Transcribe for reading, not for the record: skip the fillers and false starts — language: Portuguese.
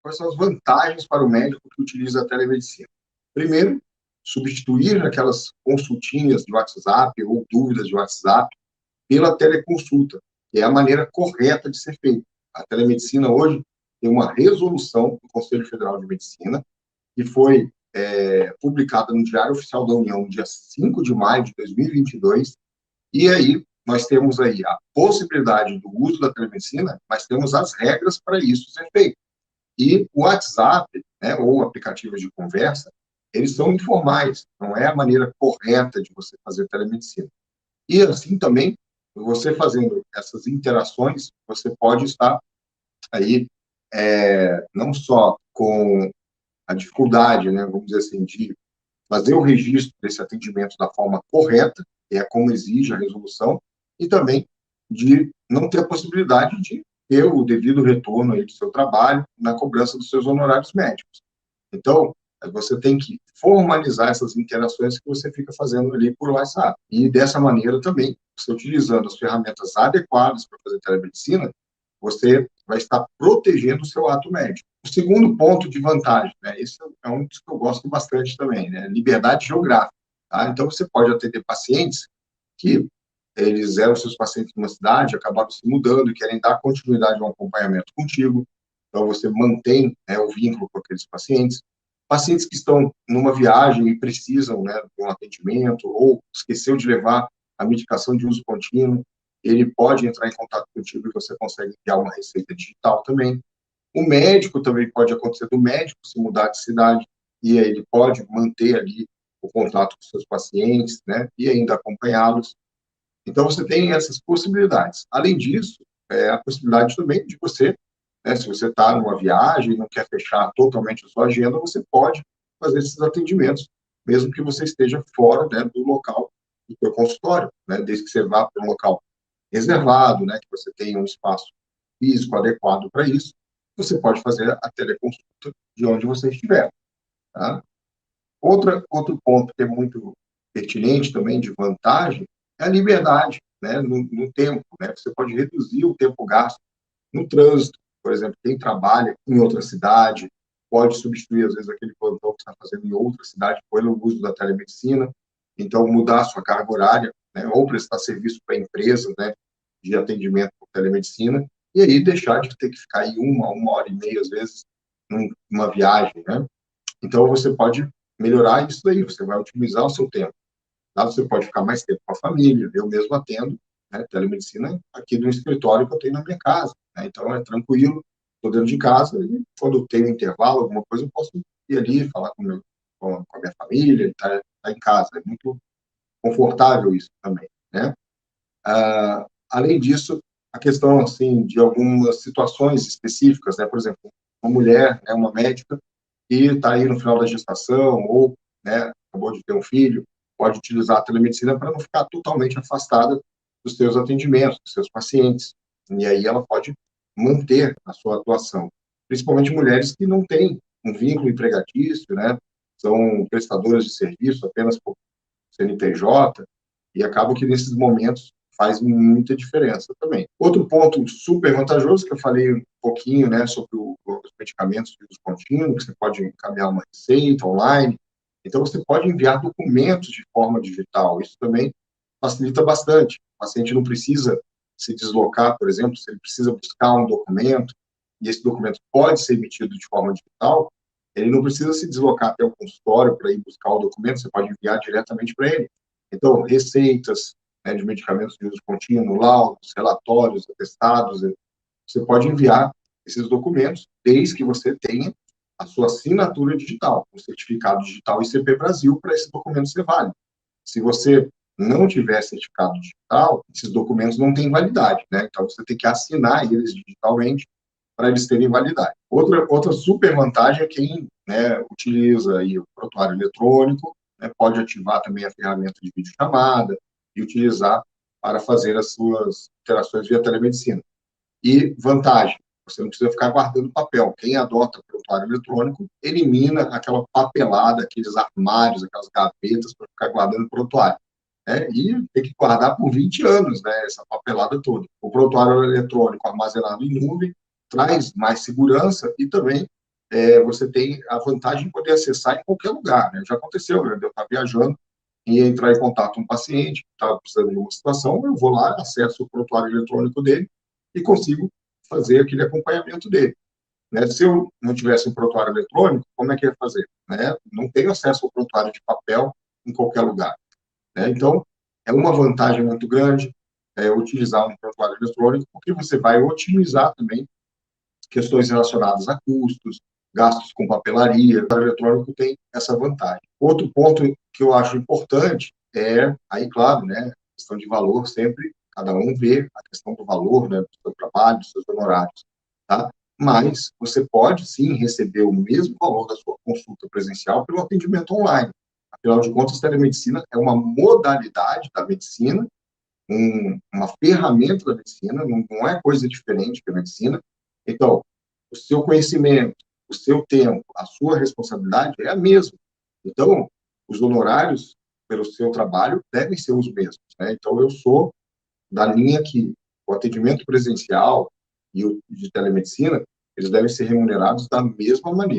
quais são as vantagens para o médico que utiliza a telemedicina? Primeiro, substituir aquelas consultinhas de WhatsApp ou dúvidas de WhatsApp pela teleconsulta, que é a maneira correta de ser feita. A telemedicina hoje tem uma resolução do Conselho Federal de Medicina, que foi publicada no Diário Oficial da União, no dia 5 de maio de 2022, e aí nós temos aí a possibilidade do uso da telemedicina, mas temos as regras para isso ser feito. E o WhatsApp, né, ou aplicativos de conversa, eles são informais, não é a maneira correta de você fazer telemedicina. E assim também, você fazendo essas interações, você pode estar aí não só com a dificuldade, né, vamos dizer assim, de fazer o registro desse atendimento da forma correta, que é como exige a resolução, e também de não ter a possibilidade de ter o devido retorno aí do seu trabalho na cobrança dos seus honorários médicos. Então, você tem que formalizar essas interações que você fica fazendo ali por WhatsApp. E dessa maneira também, você utilizando as ferramentas adequadas para fazer telemedicina, você vai estar protegendo o seu ato médico. O segundo ponto de vantagem, né, esse é um dos que eu gosto bastante também, né, liberdade geográfica. Tá? Então, você pode atender pacientes que eles eram seus pacientes numa cidade, acabaram se mudando e querem dar continuidade ao acompanhamento contigo. Então, você mantém, né, o vínculo com aqueles pacientes. Pacientes que estão numa viagem e precisam, né, de um atendimento ou esqueceu de levar a medicação de uso contínuo, ele pode entrar em contato contigo e você consegue enviar uma receita digital também. O médico também pode acontecer do médico se mudar de cidade e aí ele pode manter ali o contato com seus pacientes, né, e ainda acompanhá-los. Então, você tem essas possibilidades. Além disso, a possibilidade também de você, né, se você está numa viagem e não quer fechar totalmente a sua agenda, você pode fazer esses atendimentos, mesmo que você esteja fora, né, do local do seu consultório, né, desde que você vá para um local reservado, né, que você tenha um espaço físico adequado para isso, você pode fazer a teleconsulta de onde você estiver. Tá? Outro ponto que é muito pertinente também, de vantagem, é a liberdade, né, no tempo. Né? Você pode reduzir o tempo gasto no trânsito, por exemplo, quem trabalha em outra cidade pode substituir, às vezes, aquele plantão que está fazendo em outra cidade pelo uso da telemedicina, então mudar a sua carga horária, né, ou prestar serviço para empresas, né, de atendimento por telemedicina, e aí deixar de ter que ficar aí uma hora e meia, às vezes, numa viagem, né? Então, você pode melhorar isso daí, você vai otimizar o seu tempo. Tá? Você pode ficar mais tempo com a família, eu mesmo atendo, né, telemedicina aqui no escritório que eu tenho na minha casa. Né? Então, é tranquilo, estou dentro de casa e quando eu tenho intervalo, alguma coisa, eu posso ir ali, falar com a minha família, estar em casa. É muito confortável isso também. Né? Além disso, a questão assim de algumas situações específicas, né? Por exemplo, uma mulher, né, uma médica, que está aí no final da gestação ou, né, acabou de ter um filho, pode utilizar a telemedicina para não ficar totalmente afastada dos seus atendimentos, dos seus pacientes. E aí ela pode manter a sua atuação. Principalmente mulheres que não têm um vínculo empregatício, né, são prestadoras de serviço apenas por CNPJ, e acaba que nesses momentos faz muita diferença também. Outro ponto super vantajoso, que eu falei um pouquinho, né, sobre os medicamentos de uso contínuo, que você pode encaminhar uma receita online, então você pode enviar documentos de forma digital, isso também facilita bastante. O paciente não precisa se deslocar, por exemplo, se ele precisa buscar um documento, e esse documento pode ser emitido de forma digital, ele não precisa se deslocar até o consultório para ir buscar o documento, você pode enviar diretamente para ele. Então, receitas, né, de medicamentos de uso contínuo, laudos, relatórios, atestados, você pode enviar esses documentos desde que você tenha a sua assinatura digital, o certificado digital ICP Brasil para esse documento ser válido. Se você não tiver certificado digital, esses documentos não têm validade, né? Então, você tem que assinar eles digitalmente para eles terem validade. Outra super vantagem é quem, né, utiliza aí o prontuário eletrônico, né, pode ativar também a ferramenta de videochamada e utilizar para fazer as suas interações via telemedicina. E vantagem, você não precisa ficar guardando papel. Quem adota o prontuário eletrônico elimina aquela papelada, aqueles armários, aquelas gavetas para ficar guardando prontuário. Né? E tem que guardar por 20 anos, né, essa papelada toda. O prontuário eletrônico armazenado em nuvem traz mais segurança e também você tem a vantagem de poder acessar em qualquer lugar, né? Já aconteceu, né? Eu estar viajando e entrar em contato com um paciente que estava precisando de uma situação, eu vou lá, acesso o prontuário eletrônico dele e consigo fazer aquele acompanhamento dele. Né? Se eu não tivesse um prontuário eletrônico, como é que ia fazer? Né? Não tenho acesso ao prontuário de papel em qualquer lugar. Né? Então, é uma vantagem muito grande utilizar um prontuário eletrônico, porque você vai otimizar também questões relacionadas a custos, gastos com papelaria. O eletrônico tem essa vantagem. Outro ponto que eu acho importante aí, claro, né, questão de valor sempre, cada um vê a questão do valor, né, do seu trabalho, dos seus honorários, tá? Mas você pode, sim, receber o mesmo valor da sua consulta presencial pelo atendimento online. Afinal de contas, a telemedicina é uma modalidade da medicina, uma ferramenta da medicina, não é coisa diferente que a medicina. Então, o seu conhecimento, o seu tempo, a sua responsabilidade é a mesma. Então, os honorários pelo seu trabalho devem ser os mesmos. Né? Então, eu sou da linha que o atendimento presencial e o de telemedicina, eles devem ser remunerados da mesma maneira.